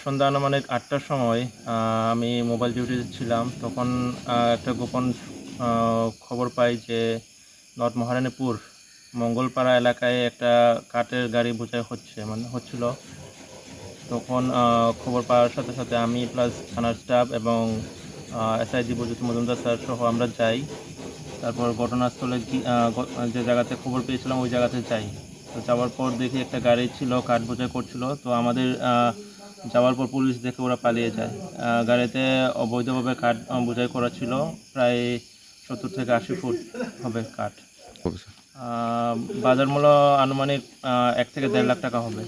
সন্ধ্যা আনুমানিক ৮টার সময় আমি মোবাইল ডিউটিতে ছিলাম। তখন একটা গোপন খবর পাই যে নর্থ মহারানীপুর মঙ্গলপাড়া এলাকায় একটা কাঠের গাড়ি বোঝাই হচ্ছিল। তখন খবর পাওয়ার সাথে সাথে আমি প্লাস থানার স্টাফ এবং এসআই দীপজ্যোতি মজুমদার স্যার সহ আমরা যাই। তারপর ঘটনাস্থলে যে জায়গাতে খবর পেয়েছিলাম ওই জায়গাতে যাই। তো যাওয়ার পর দেখি একটা গাড়ি ছিল, কাঠ বোঝাই করছিল। তো আমাদের যাওয়ার পর পুলিশ দেখে ওরা পালিয়ে যায়। গাড়িতে অবৈধভাবে কাঠ বোঝাই করা ছিল, প্রায় 70 থেকে 80 ফুট হবে কাঠ। বাজার মূল্য আনুমানিক 1 থেকে 1.5 লাখ টাকা হবে।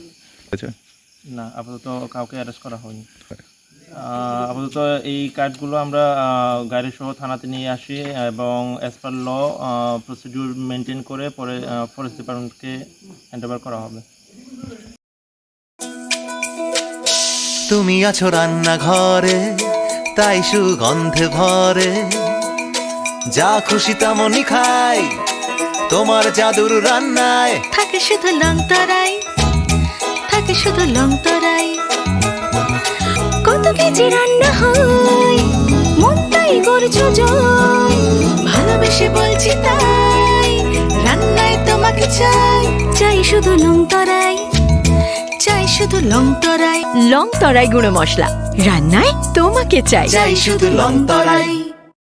না, আপাতত কাউকে অ্যারেস্ট করা হয়নি। আপাতত এই কার্ডগুলো আমরা গাড়ি সহ থানাতে নিয়ে আসি এবং অ্যাজ পার ল প্রসিডিউর মেনটেন করে পরে ফরেস্ট ডিপার্টমেন্টকে হ্যান্ডওভার করা হবে। তুমি আছো রান্নাঘরে, তাই সুগন্ধে ভরে, যা খুশি তেমনই খাই তোমার জাদুর রান্নায়। থাকে শুধু লং তরাই, থাকে শুধু লং তরাই। কত কেজি রান্না হয়, মনটাই করছো জয়। ভালোবেসে বলছি তাই, রান্নায় তোমাকে চাই। চাই শুধু লং তরাই, চাই শুধু লং তরাই। লং তরাই গুঁড়ো মশলা, রান্নায় তোমাকে চাই। চাই শুধু লং তরাই।